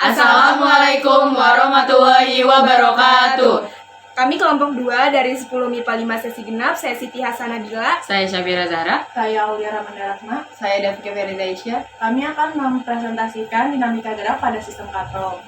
Assalamualaikum warahmatullahi wabarakatuh. Kami kelompok 2 dari 10 MIPA 5 sesi genap. Saya Siti Hasanabila. Saya Syabira Zahra. Saya Aulia Ramanda. Saya Davika Ferizaisya. Kami akan mempresentasikan dinamika gerak pada sistem katrol.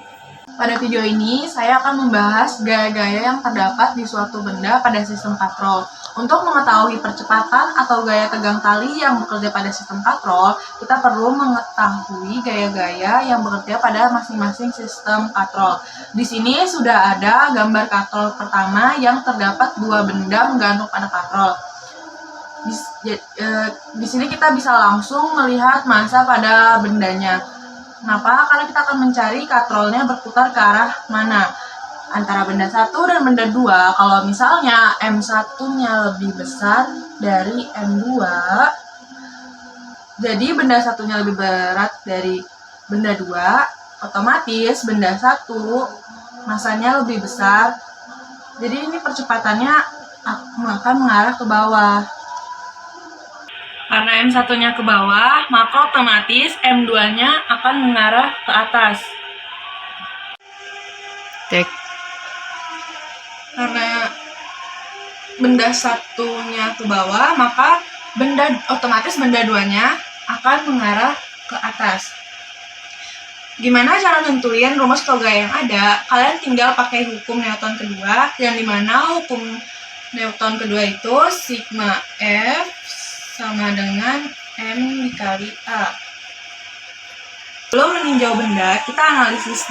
Pada video ini, saya akan membahas gaya-gaya yang terdapat di suatu benda pada sistem katrol. Untuk mengetahui percepatan atau gaya tegang tali yang bekerja pada sistem katrol, kita perlu mengetahui gaya-gaya yang bekerja pada masing-masing sistem katrol. Di sini sudah ada gambar katrol pertama yang terdapat dua benda menggantung pada katrol. Di sini kita bisa langsung melihat massa pada bendanya. Kenapa? Karena kita akan mencari katrolnya berputar ke arah mana, antara benda 1 dan benda 2. Kalau misalnya M1-nya lebih besar dari M2, jadi benda 1-nya lebih berat dari benda 2, otomatis benda 1 massanya lebih besar. Jadi ini percepatannya akan mengarah ke bawah. Karena M1-nya ke bawah, maka otomatis M2-nya akan mengarah ke atas. Karena benda 1-nya ke bawah, maka otomatis benda 2-nya akan mengarah ke atas. Gimana cara nentuin rumus atau gaya yang ada? Kalian tinggal pakai hukum Newton kedua, yang dimana hukum Newton kedua itu sigma F sama dengan M dikali A. Sebelum meninjau benda, kita analisis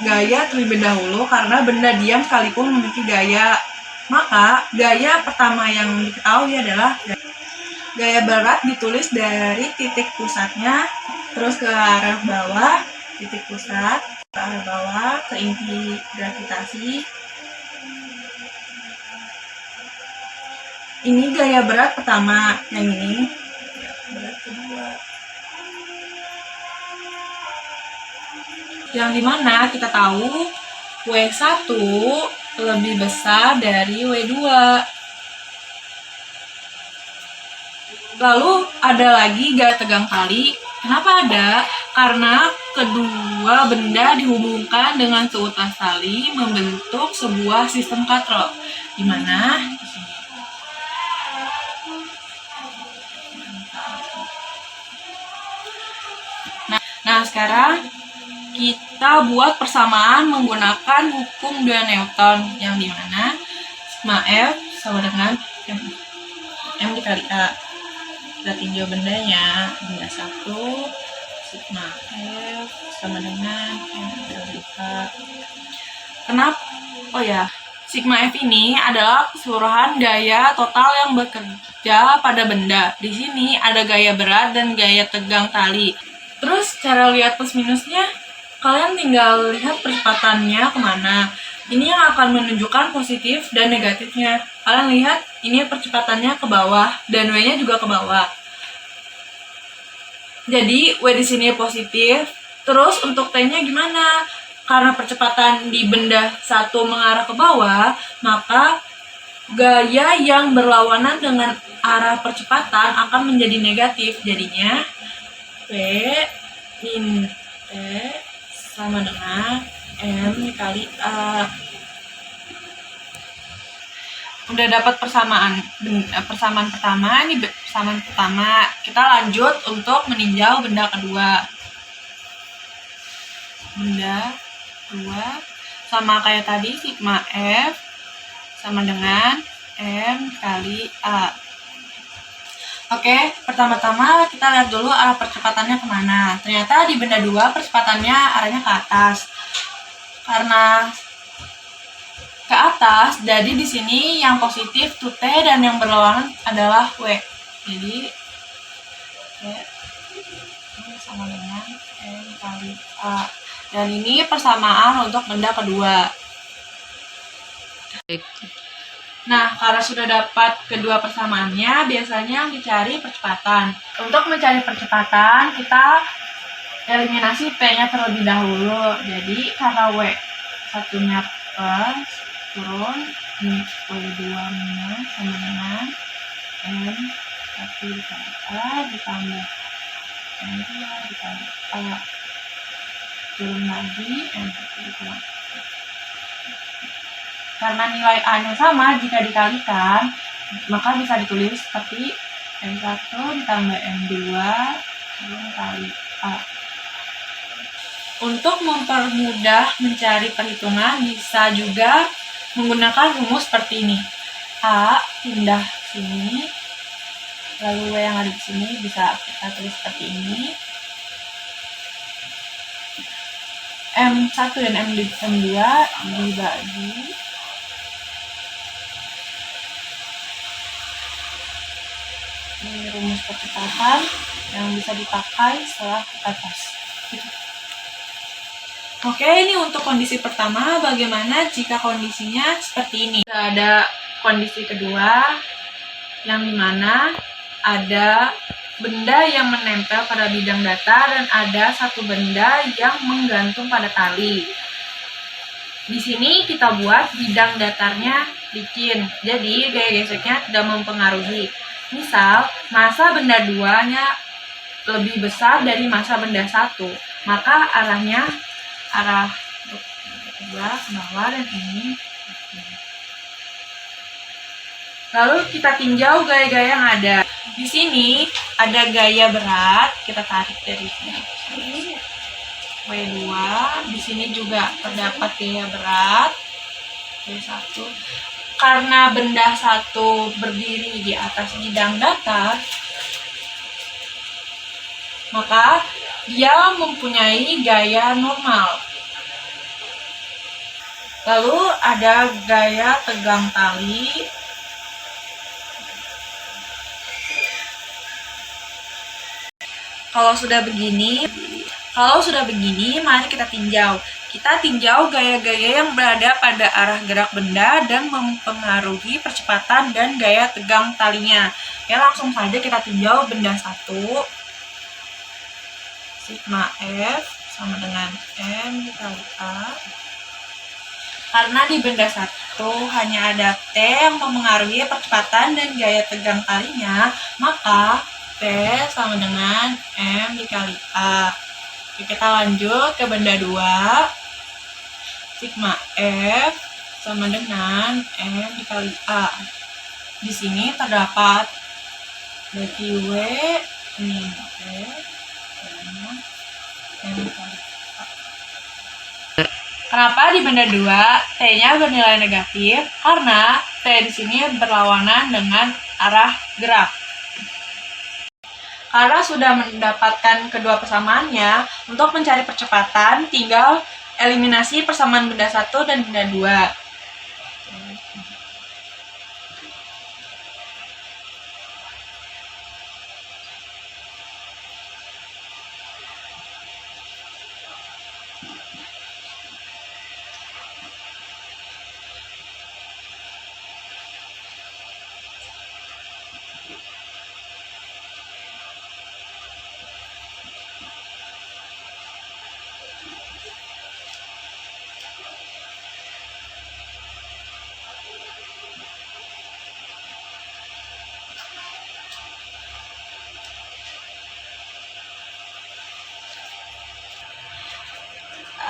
gaya terlebih dahulu karena benda diam sekalipun memiliki gaya. Maka, gaya pertama yang diketahui adalah gaya berat ditulis dari titik pusatnya, terus ke arah bawah, titik pusat, ke arah bawah, ke inti gravitasi. Ini gaya berat pertama, yang ini berat kedua. Yang dimana kita tahu W1 lebih besar dari W2. Lalu ada lagi gaya tegang tali. Kenapa ada? Karena kedua benda dihubungkan dengan seutas tali membentuk sebuah sistem katrol. Di mana? Di sini. Nah, sekarang kita buat persamaan menggunakan hukum 2 Newton, yang dimana sigma F sama dengan M dikali A. Kita tinjau bendanya, benda 1, sigma F sama dengan M dikali A. Kenapa? Oh ya, sigma F ini adalah keseluruhan gaya total yang bekerja pada benda. Di sini ada gaya berat dan gaya tegang tali. Terus cara lihat plus minusnya, kalian tinggal lihat percepatannya kemana. Ini yang akan menunjukkan positif dan negatifnya. Kalian lihat ini percepatannya ke bawah dan W-nya juga ke bawah. Jadi W di sini positif. Terus untuk T-nya gimana? Karena percepatan di benda 1 mengarah ke bawah, maka gaya yang berlawanan dengan arah percepatan akan menjadi negatif. Jadinya V min T sama dengan M dikali A. Udah dapat persamaan pertama, ini persamaan pertama. Kita lanjut untuk meninjau benda kedua. Benda 2 sama kayak tadi, sigma F sama dengan M kali A. Oke, pertama-tama kita lihat dulu arah percepatannya kemana. Ternyata di benda 2 percepatannya arahnya ke atas. Karena ke atas, jadi di sini yang positif itu T dan yang berlawanan adalah W. Jadi T ini sama dengan M kali A. Dan ini persamaan untuk benda kedua. Nah, karena sudah dapat kedua persamaannya, biasanya yang dicari percepatan. Untuk mencari percepatan, kita eliminasi P-nya terlebih dahulu. Jadi, karena W satunya plus, turun, ini W2 minus, sama dengan M 1 dikali A ditambah M2 dikali A. turun lagi, M1 dikurangi. Karena nilai A-nya sama, jika dikalikan, maka bisa ditulis seperti M1 ditambah M2 kali A. Untuk mempermudah mencari perhitungan, bisa juga menggunakan rumus seperti ini. A pindah sini, lalu W yang ada di sini bisa kita tulis seperti ini. M1 dan M2 dibagi. Ini rumus percepatan yang bisa dipakai setelah kita tes. Oke, ini untuk kondisi pertama. Bagaimana jika kondisinya seperti ini? Ada kondisi kedua, yang dimana ada benda yang menempel pada bidang datar dan ada satu benda yang menggantung pada tali. Di sini kita buat bidang datarnya licin, jadi gaya geseknya tidak mempengaruhi. Misal, massa benda 2-nya lebih besar dari massa benda 1, maka arah kedua ke bawah dan ini. Lalu kita tinjau gaya-gaya yang ada. Di sini ada gaya berat, kita tarik dari sini. W2, di sini juga terdapat gaya berat. W1. Karena benda 1 berdiri di atas bidang datar, maka dia mempunyai gaya normal. Lalu ada gaya tegang tali. Kalau sudah begini, mari kita tinjau. Kita tinjau gaya-gaya yang berada pada arah gerak benda dan mempengaruhi percepatan dan gaya tegang talinya. Ya, langsung saja kita tinjau benda 1. Sigma F sama dengan M dikali A. Karena di benda 1 hanya ada T yang mempengaruhi percepatan dan gaya tegang talinya, maka T sama dengan M dikali A. Oke, kita lanjut ke benda 2. Sigma F sama dengan M dikali A. Di sini terdapat berarti W min F sama M dikali A. Kenapa di benda 2 T-nya bernilai negatif? Karena T di sini berlawanan dengan arah gerak. Karena sudah mendapatkan kedua persamaannya, untuk mencari percepatan tinggal eliminasi persamaan benda 1 dan benda 2.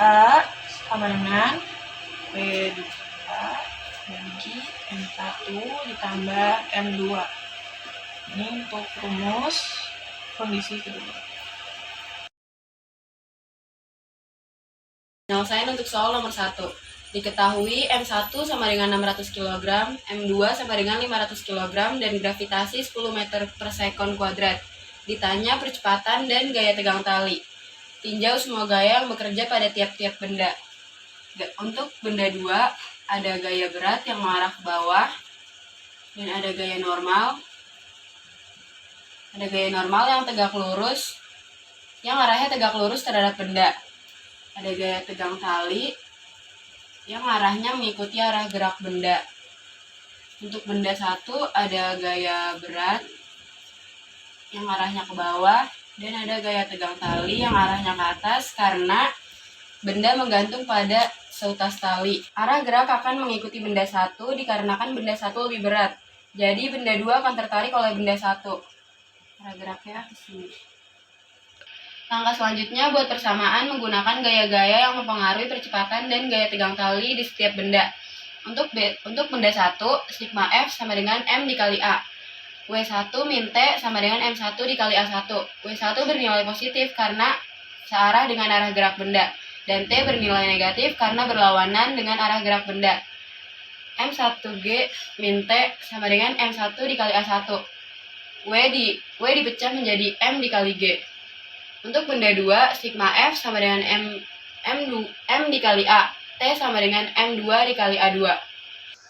A sama dengan W2 bagi M1 ditambah M2. Ini untuk rumus kondisi kedua. Penyelesaian untuk soal nomor 1. Diketahui M1 sama dengan 600 kg, M2 sama dengan 500 kg, dan gravitasi 10 meter per sekon kuadrat. Ditanya percepatan dan gaya tegang tali. Tinjau semua gaya yang bekerja pada tiap-tiap benda. Untuk benda 2, ada gaya berat yang mengarah ke bawah, dan ada gaya normal. Ada gaya normal yang tegak lurus, yang arahnya tegak lurus terhadap benda. Ada gaya tegang tali, yang arahnya mengikuti arah gerak benda. Untuk benda 1, ada gaya berat, yang arahnya ke bawah, dan ada gaya tegang tali yang arahnya ke atas karena benda menggantung pada seutas tali. Arah gerak akan mengikuti benda 1 dikarenakan benda 1 lebih berat. Jadi benda 2 akan tertarik oleh benda 1. Arah geraknya ke sini. Langkah selanjutnya buat persamaan menggunakan gaya-gaya yang mempengaruhi percepatan dan gaya tegang tali di setiap benda. Untuk benda 1, sigma F sama dengan M dikali A. W1 min T sama dengan M1 dikali A1. W1 bernilai positif karena searah dengan arah gerak benda, dan T bernilai negatif karena berlawanan dengan arah gerak benda. M1G min T sama dengan M1 dikali A1. W dipecah menjadi M dikali G. Untuk benda 2, sigma F sama dengan M dikali A. T sama dengan M2 dikali A2.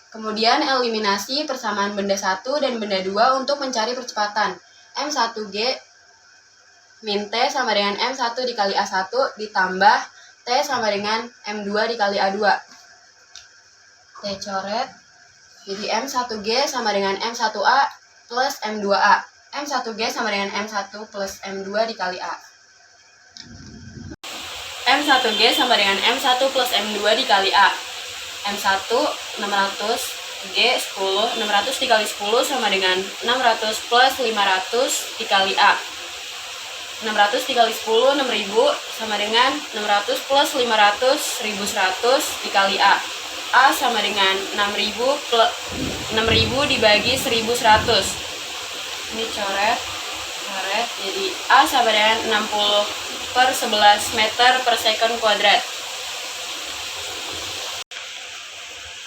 Kemudian eliminasi persamaan benda 1 dan benda 2 untuk mencari percepatan. M1G min T sama dengan M1 dikali A1 ditambah T sama dengan M2 dikali A2. T coret. Jadi M1G sama dengan M1A plus M2A. M1G sama dengan M1 plus M2 dikali A. M1G sama dengan M1 plus M2 dikali A. M1 600, G 10, 600 dikali 10 sama dengan 600 plus 500 dikali A. 600 dikali 10, 6000 sama dengan 600 plus 500, 1100 dikali A. A sama dengan 6000 dibagi 1100. Ini coret, jadi A sama dengan 60 per 11 meter per second kuadrat.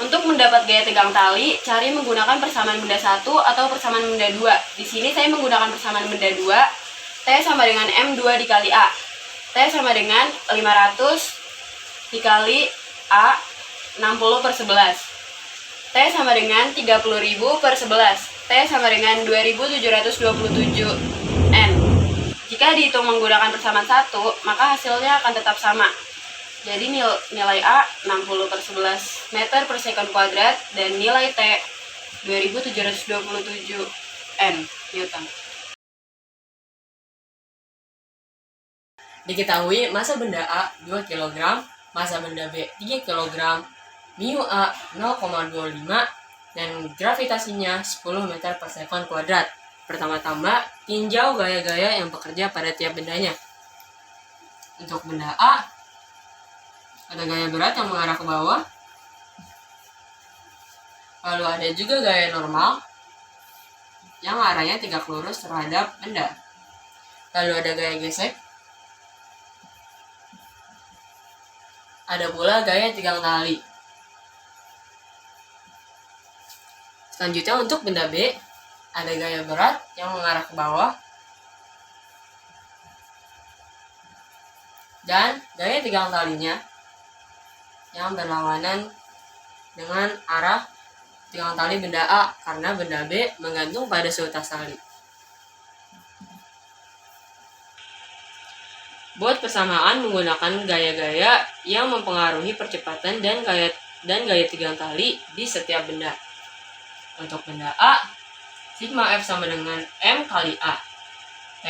Untuk mendapat gaya tegang tali, cari menggunakan persamaan benda 1 atau persamaan benda 2. Di sini saya menggunakan persamaan benda 2. T sama dengan M2 dikali A. T sama dengan 500 dikali A 60 per 11. T sama dengan 30.000 per 11. T sama dengan 2727 N. Jika dihitung menggunakan persamaan 1, maka hasilnya akan tetap sama. Jadi nilai A 60 per 11 meter per second kuadrat dan nilai T 2727 N Newton. Diketahui massa benda A 2 kg, massa benda B 3 kg, mu A 0,25 dan gravitasinya 10 meter per second kuadrat. Pertama-tama, tinjau gaya-gaya yang bekerja pada tiap bendanya. Untuk benda A, ada gaya berat yang mengarah ke bawah. Lalu ada juga gaya normal yang arahnya tegak lurus terhadap benda. Lalu ada gaya gesek. Ada pula gaya tegang tali. Selanjutnya untuk benda B, ada gaya berat yang mengarah ke bawah dan gaya tegang talinya yang berlawanan dengan arah tegang tali benda A karena benda B menggantung pada seutas tali. Buat persamaan menggunakan gaya-gaya yang mempengaruhi percepatan dan gaya tegang tali di setiap benda. Untuk benda A, sigma F sama dengan M kali A. T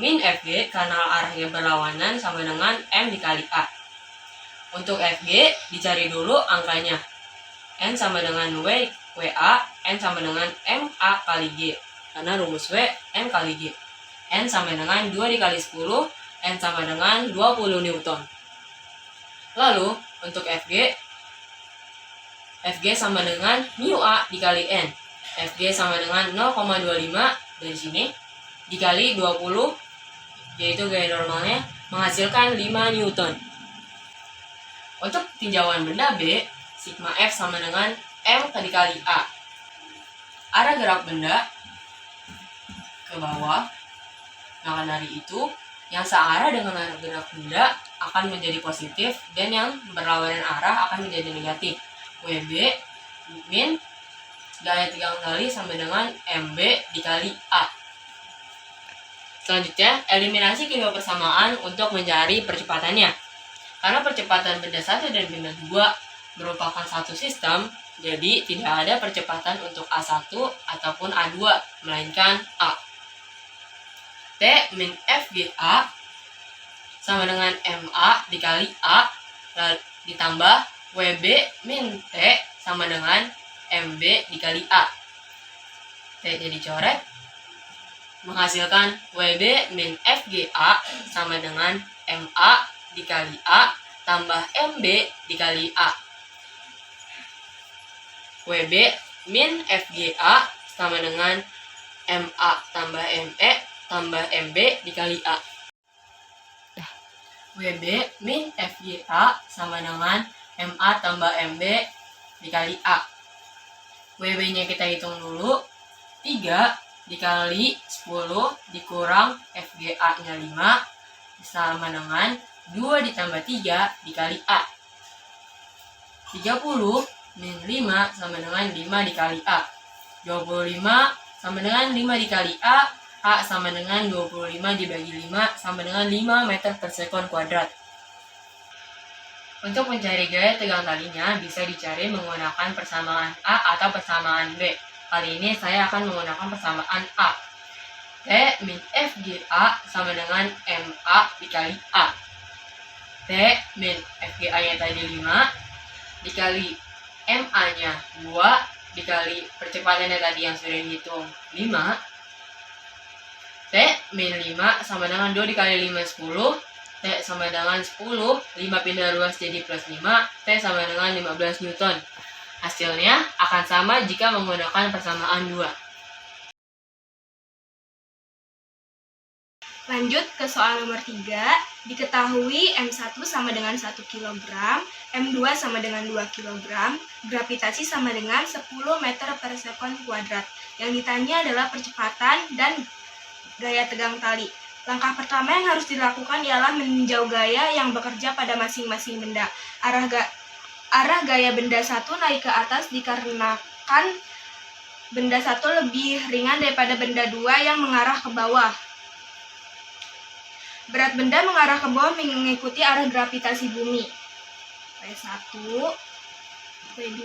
min FG karena arahnya berlawanan sama dengan M dikali A. Untuk FG, dicari dulu angkanya. N sama dengan WA, N sama dengan MA kali G. Karena rumus W, M kali G. N sama dengan 2 dikali 10, N sama dengan 20 Newton. Lalu, untuk FG sama dengan mu A dikali N. FG sama dengan 0,25 dari sini dikali 20, yaitu gaya normalnya, menghasilkan 5 Newton. Untuk tinjauan benda B, sigma F sama dengan M dikali A. Arah gerak benda ke bawah, maka dari itu, yang searah dengan arah gerak benda akan menjadi positif dan yang berlawanan arah akan menjadi negatif. WB min gaya tegang tali sama dengan MB dikali A. Selanjutnya, eliminasi kedua persamaan untuk mencari percepatannya. Karena percepatan benda 1 dan benda 2 merupakan satu sistem, jadi tidak ada percepatan untuk A1 ataupun A2, melainkan A. T min FGA sama dengan MA dikali A, ditambah WB min T sama dengan MB dikali A. T nya dicoret. menghasilkan WB min FGA sama dengan MA dikali A tambah MB dikali A. WB min FGA sama dengan MA tambah ME tambah MB dikali A. WB min FGA sama dengan MA tambah MB dikali A. WB-nya kita hitung dulu. 3 dikali 10 dikurang FGA-nya 5 sama dengan 2 ditambah 3 dikali A. 30 min 5 sama dengan 5 dikali A. 25 sama dengan 5 dikali A sama dengan 25 dibagi 5 sama dengan 5 meter per sekon kuadrat. Untuk mencari gaya tegang talinya bisa dicari menggunakan persamaan A atau persamaan B. Kali ini saya akan menggunakan persamaan A. T min FGA sama dengan MA dikali A. T min FGA-nya tadi 5 dikali MA-nya 2 dikali percepatannya tadi yang sudah dihitung 5. T min 5 sama dengan 2 dikali 5 10. T sama dengan 10, 5 pindah ruas jadi plus 5, T sama dengan 15 Newton. Hasilnya akan sama jika menggunakan persamaan 2. Lanjut ke soal nomor 3. Diketahui M1 sama dengan 1 kg, M2 sama dengan 2 kg, gravitasi sama dengan 10 meter per sekon kuadrat. Yang ditanya adalah percepatan dan gaya tegang tali. Langkah pertama yang harus dilakukan ialah meninjau gaya yang bekerja pada masing-masing benda. Arah gaya benda 1 naik ke atas dikarenakan benda 1 lebih ringan daripada benda 2 yang mengarah ke bawah. Berat benda mengarah ke bawah mengikuti arah gravitasi bumi. P1, P2.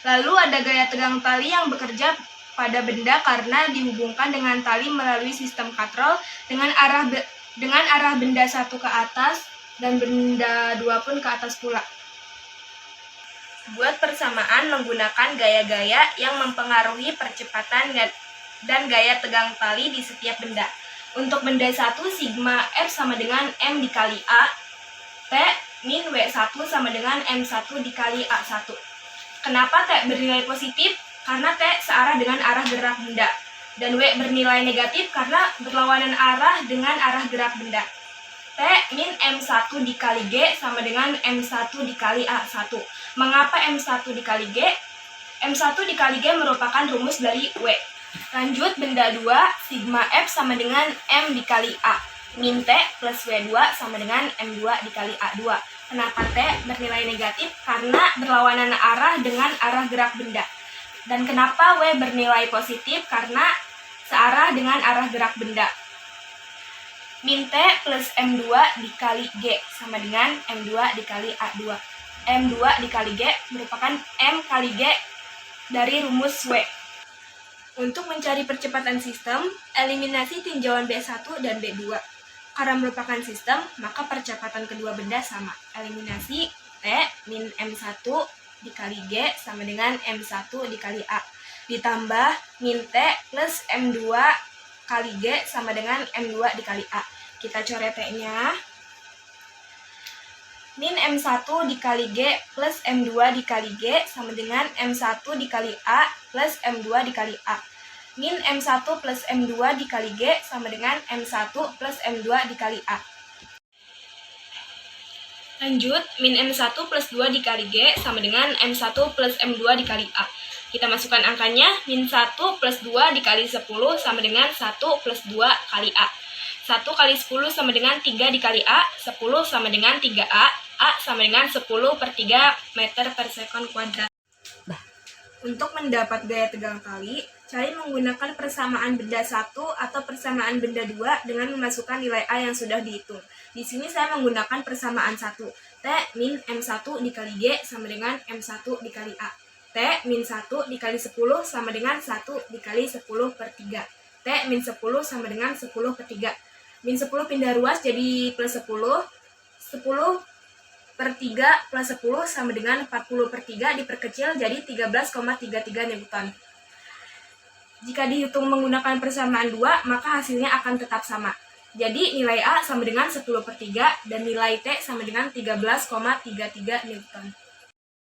Lalu ada gaya tegang tali yang bekerja pada benda karena dihubungkan dengan tali melalui sistem katrol dengan arah benda 1 ke atas dan benda 2 pun ke atas pula. Buat persamaan menggunakan gaya-gaya yang mempengaruhi percepatan dan gaya tegang tali di setiap benda. Untuk benda 1, sigma F sama dengan M dikali A, T min W1 sama dengan M1 dikali A1. Kenapa T bernilai positif? Karena T searah dengan arah gerak benda, dan W bernilai negatif karena berlawanan arah dengan arah gerak benda. T min M1 dikali G sama dengan M1 dikali A1. Mengapa M1 dikali G? M1 dikali G merupakan rumus dari W. Lanjut, benda 2, sigma F sama dengan M dikali A. Min T plus W2 sama dengan M2 dikali A2. Kenapa T bernilai negatif? Karena berlawanan arah dengan arah gerak benda. Dan kenapa W bernilai positif? Karena searah dengan arah gerak benda. Min T plus M2 dikali G sama dengan M2 dikali A2. M2 dikali G merupakan M kali G dari rumus W. Untuk mencari percepatan sistem, eliminasi tinjauan B1 dan B2. Karena merupakan sistem, maka percepatan kedua benda sama. Eliminasi T min M1 dikali G sama dengan M1 dikali A. Ditambah min T plus M2 kali G sama dengan M2 dikali A. Kita coret T-nya. Min M1 dikali G plus M2 dikali G sama dengan M1 dikali A plus M2 dikali A. Min M1 plus M2 dikali G sama dengan M1 plus M2 dikali A. Lanjut, min M1 plus 2 dikali G sama dengan M1 plus M2 dikali A. Kita masukkan angkanya, min 1 plus 2 dikali 10 sama dengan 1 plus 2 kali A. 1 kali 10 sama dengan 3 dikali A, 10 sama dengan 3A, A sama dengan 10 per 3 meter per sekon kuadrat. Untuk mendapat gaya tegang tali, cari menggunakan persamaan benda 1 atau persamaan benda 2 dengan memasukkan nilai A yang sudah dihitung. Di sini saya menggunakan persamaan 1. T min M1 dikali G sama dengan M1 dikali A. T min 1 dikali 10 sama dengan 1 dikali 10 per 3. T min 10 sama dengan 10 per 3. Min 10 pindah ruas jadi plus 10. 10 per 3 plus 10 sama dengan 40 per 3 diperkecil jadi 13,33 Newton. Jika dihitung menggunakan persamaan 2, maka hasilnya akan tetap sama. Jadi nilai A sama dengan 10/3 dan nilai T sama dengan 13,33 Newton.